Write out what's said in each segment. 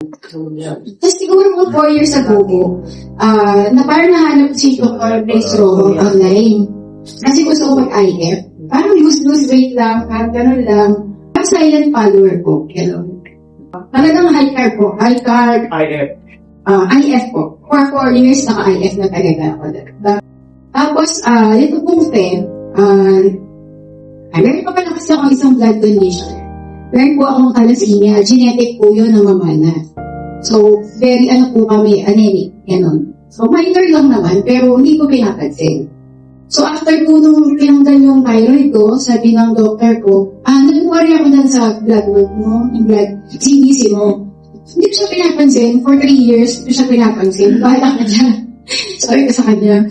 Tapos siguro mga 4 years ago po, na parang nahanap si Dr. Grace Rojo online. Kasi gusto ko mag-IF. Parang lose weight lang, parang ganun lang. Parang silent follower ko. Talagang high carb po. High carb. IF po. For 4 years, naka-IF na talaga ako. Tapos, ito pong Feb, meron pa pala kasi akong isang blood donation. Meron po akong thalassemia. Genetic po yun ng mamana. So, very po kami, anemic. Ganon. So, minor lang naman, pero hindi ko pinapansin. So, after po nung tinanggal yung thyroid ko, sabi ng doctor ko, nag-worry ako dun sa blood work mo, yung blood CBC mo. Hindi ko siya pinapansin. For 3 years, hindi ko siya pinapansin. Bahala ka dyan. Sorry ka sa kanya.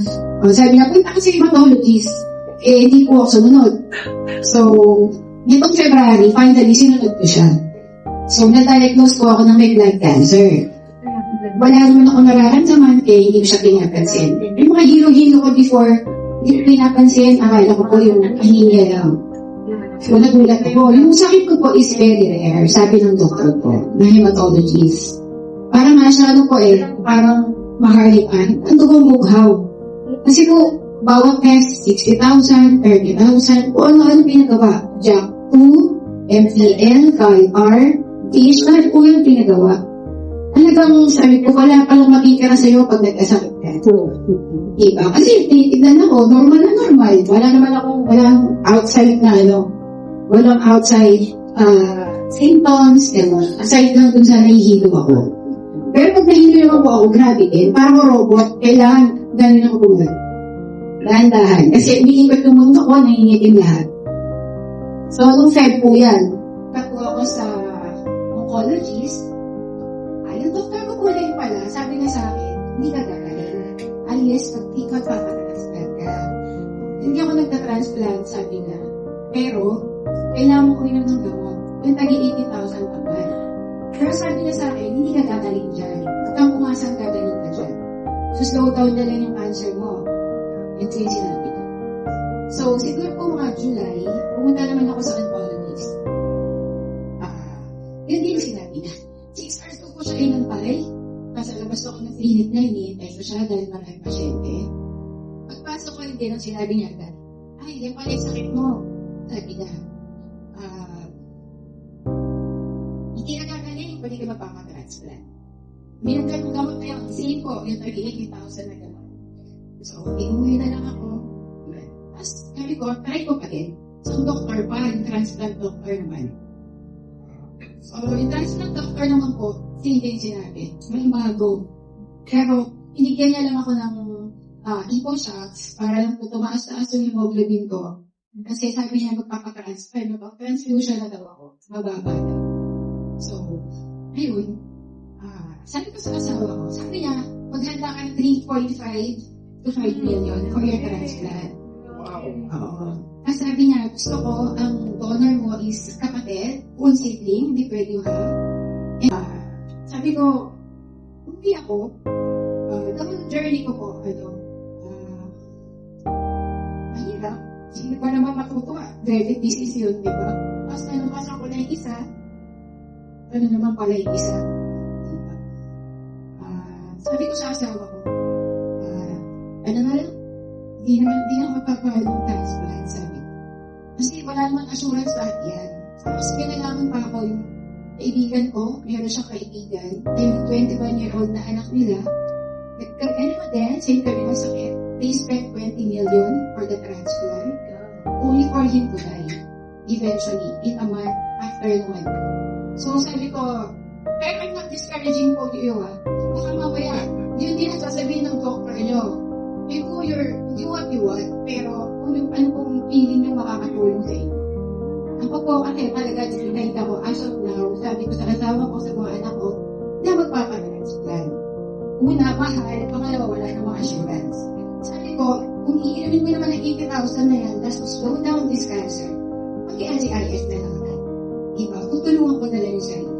Sabi niya, punta ka sa hematologist. Hindi po ako sumunod. So, nitong February, finally, sinunod ko siya. So, na-diagnose po ako ng may blood cancer. Wala naman ako nararamdaman, hindi ko siya pinapansin. Yung mga hilo-hilo ko before, hindi ko pinapansin, akala ko po yung anemia lang. So, nagulat ako. Yung sakit ko po is very rare, sabi ng doktor ko, na hematologist. Parang nga siya, parang maharipan. Ang dugong bughaw. Kasi po, bawat test, 60,000, 30,000, kung ano-ano pinagawa. JAK2, MPL, CALR, TH, lahat po yung pinagawa. Talagang sabi ko, wala palang makikira sa'yo pag nagkasakit ka. Diba? Kasi tinitignan ako, normal na normal. Wala naman akong, walang outside na walang outside symptoms, aside lang dun sa nahihilo ako. Pero pag nahihilo naman po ako, grabe din. Parang robot, kailangan ganun ako buhat. Dahan-dahan. Kasi umiikot yung mundo ko, nahingitin lahat. So, nung Feb po yan, po ako sa oncologist. Yung doktor ko po na yung pala, sabi niya sa akin, hindi ka gagaling. Unless pag-ikot, papatransplant ka. Hindi ako nagta-transplant, sabi niya. Pero, kailangan ko inom ng gamot. Yung tagi 80,000 pa ba. Pero sabi niya sa akin, hindi ka gagaling dyan. Huwag kang pumasang gagaling ka dyan. So, slow down na lang yung cancer mo. Yun siya yung sinabi niya. So, siguro po mga July, pumunta naman ako sa oncologist. Yun din yung sinabi niya. 6 hours ko po siya inantay. Nasa labas ako ng clinic na hinihintay ko siya dahil maraming pasyente. Pagpasok ko din ang sinabi niya agad, yan pala yung sakit mo. Sabi niya, hindi ka gagaling, pwede ka magpapatransplant. Binagay mo gamot na yung isipin ko, yung 38,000 na gamot. So, umuwi na lang ako. Tapos, sabi ko, try ko pa din. So, doktor pa, yung transplant doctor naman. So, yung transplant doctor naman po, hindi yung sinabi. May bago. Pero, hinigyan niya lang ako ng epo shots para lang po tumaas-taas yung hemoglobin ko. Kasi sabi niya, magpapatransfer, magpapatransfusion na daw ako. Mababa na. So, ayun. Sabi ko sa asawa ko, sabi niya, maghanda ka ng 3.5 to 5 million for your transplant. Oo. Kasi sabi niya, gusto ko, ang donor mo is kapatid, kung sibling, hindi pwede yung sabi ko, hindi ako, tapos journey ko po, mahirap. Hindi pa naman matutuwa. Very disease yun, di ba? Tapos nanukasan ko na yung isa, naman pala yung isa. Diba? Sabi ko sa asawa ko, ano na lang, hindi na magpapahal ng transplant, sabi ko. Kasi wala naman assurance lahat yan. Tapos pinalaman pa ako yung kaibigan ko, meron siyang kaibigan, na yung 21-year-old na anak nila, nagkagano din, same kami ng sakit. They spent 20 million for the transplant, only for him to die, eventually, in a month after 1 month. So sabi ko, pero I'm not discouraging po you, baka mamaya, yun din ang sasabihin ng doctor nyo. You what you want, pero kung yung ano pong feeling nyo makakatulong sa inyo. Ako po kasi talaga nakita ko, as of now, sabi ko sa asawa ko, sa mga anak ko, na magpapatransplant. Una, mahal, pangalawa, wala namang assurance. Sabi ko, kung iinumin mo naman ng 80,000 na yan, that's to slow down this cancer, mag-i-RGIS na lang agad. Diba? Tutulungan ko na lang yung sarili.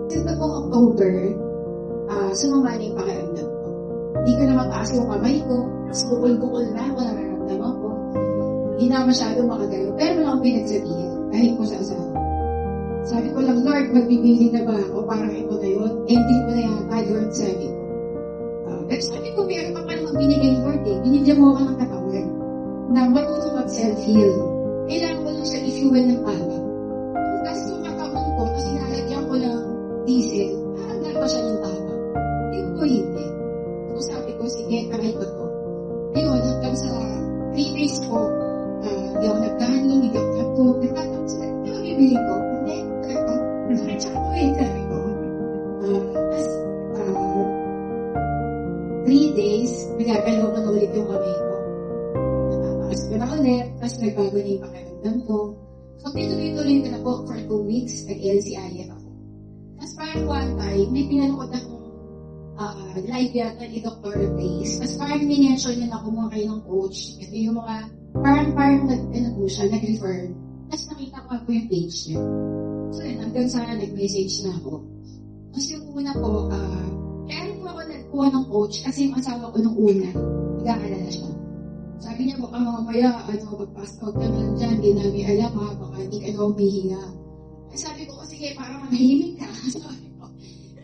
Sinta pong October, sumama na yung pakiramdam ko. Hindi ko na mataas yung kamay ko, bukol-bukol na ako, nararamdaman ko. Hindi na masyado makagalaw, pero wala akong pinagsabihin, kahit ko sa asawa. Sabi ko lang, Lord, magbibili na ba ako? Parang ito na yun. ending ko na yata, Lord, sabi ko. Pero sabi ko, meron pa palang binigay, Lord, eh. Binigyan mo ako ng katawan na marunong mag-self-heal. Kailangan ko lang siya i-fuel ng tama. Tapos yung katawan ko, kasi nalagyan ko ng diesel, hanggang pa siya ng tama. Hindi ko hindi. So sabi ko, sige, try ko to. Ayun, hanggang sa 3 days po, hindi ako nagkahanin, hindi ako nagkakot, nagkakot, bibili ko. Hindi, tsaka ko eh, sabi ko. Tapos, 3 days, nagagalaw ko na ulit yung kamay ko. Natakas ko na ulit, tapos nagbago na yung pakiramdam ko. So, tinuloy-tuloy ko na po for 2 weeks, nag-LCIF ako. Tapos parang one time, may pinanood akong live yata ni Dr. Pace. Tapos parang minention niya na kumuha kayo ng coach. Ito yung mga, parang nag-refer. Tapos nakita ko po yung page niya. So yun, hanggang sa nag-message na ako. Tapos yung una po, kaya rin po ako nagkuha ng coach kasi yung asawa ko nung una, nag-aalala siya. Sabi niya, baka mamaya, mag-pass out ka na dyan, di namin alam ha, baka hindi ka na humihinga. Sabi ko, sige, parang manahimik ka. Sabi ko,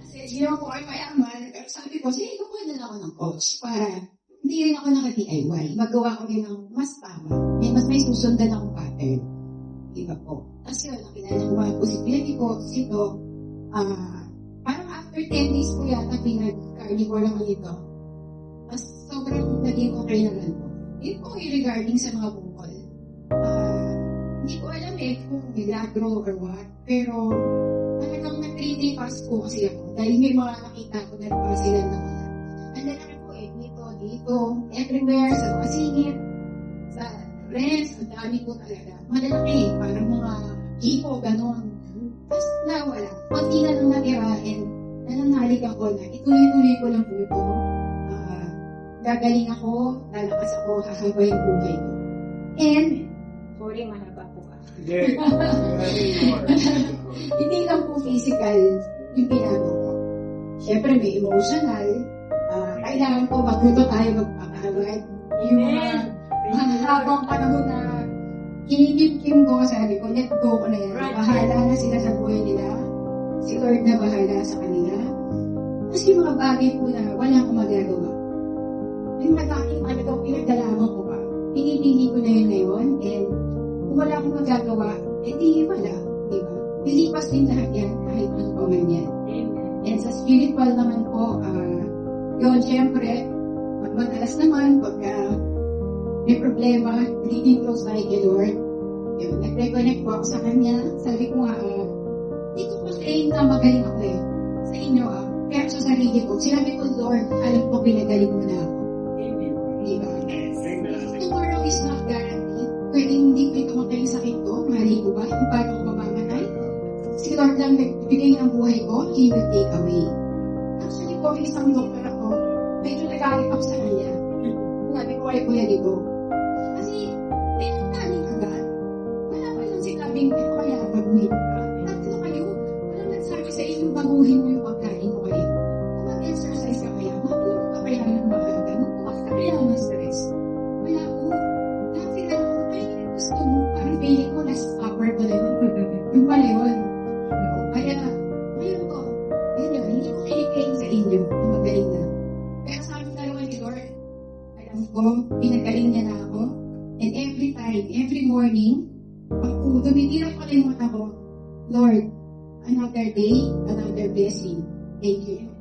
kasi hindi naman po ay mayaman. Pero sabi ko, sige, kukuha na lang ako ng coach para hindi rin ako naka-DIY. Magawa ko rin ng mas tama. Mas may susundan akong pattern. Iba po. Tapos yun, nakilala ko mga possibility ko. Kasi ito, parang after 10 days po yata, pinag-carnivore naman ito. Tapos sobrang naging okay naman po. Yun po yung regarding sa mga bukol. Hindi ko alam kung milagro or what. Pero, talagang nag-3-day fast po kasi ako. Dahil may mga nakita ko na pa sila na wala. Ang lalaki po dito, everywhere, sa mga singit, sa rest, ang dami po talaga. Malalaki, parang mga hipo, gano'n. Tapos nawala. Kunti na lang natira and nananalig ako na ituloy-tuloy ko lang po ito. Gagaling ako, lalakas ako, hahaba yung buhay ko. And, sorry, mahaba po ka. Hindi lang po physical yung pinago ko. Siyempre, may emotional. Kailangan po magluto tayo magpapahagad. Yung habang panahon na kinigim-kim ko, sabi ko, let go ko na yan. Bahala na sila sa buhay nila. Si Lord na bahala sa kanila. Kasi yung mga bagay po na wala akong magagawa. Yung nagkaking pinagdalaman ko pa. Pinipili ko na yun ngayon. And kung wala akong magagawa, di wala. Diba? Lilipas din lahat yan kahit ano pa man yan. And sa spiritual naman po, yun, syempre, madalas naman, pagka may problema, reading close by kay Lord, yun, nag-reconnect po ako sa Kanya. Sabi ko nga, hindi ko pa-claim na magaling ako eh. Sa inyo, pero sa sarili ko, sinabi ko, Lord, alam ko, pinagaling mo na ako. Diba? Tomorrow is not guaranteed. Kaya hindi ko ito magkaling sakit ko, mali ko ba? Kung paano ko mamamatay? Si Lord lang nagbigay ng buhay ko, He will take away. Actually po, isang doktor ako, medyo nagalit ako sa kanya. Sabi ko kay Kuya Ligo, kasi, pinagtaling ka ba? Wala pa lang sinabing, ito kaya baguhin ka. Tatlo kayo, wala nagsabi sa inyo, baguhin mo yung pagkain mo kayo. Kung mag-exercise ka kaya, matulog ka kaya ng maaga, magbukas ka kaya ng stress. Wala po. Dati lang ako, ay, gusto mo, parang feeling ko, last upper ko na yun. Yung pala yun. Kaya, ngayon ko, yun, hindi ko kiniklaim sa inyo na magaling na. Pero sa aking dalawa ni Lord, alam ko, pinagaling niya na ako. And every time, every morning, pag dumitirap ko na yung mata ko, Lord, another day, another blessing. Thank you.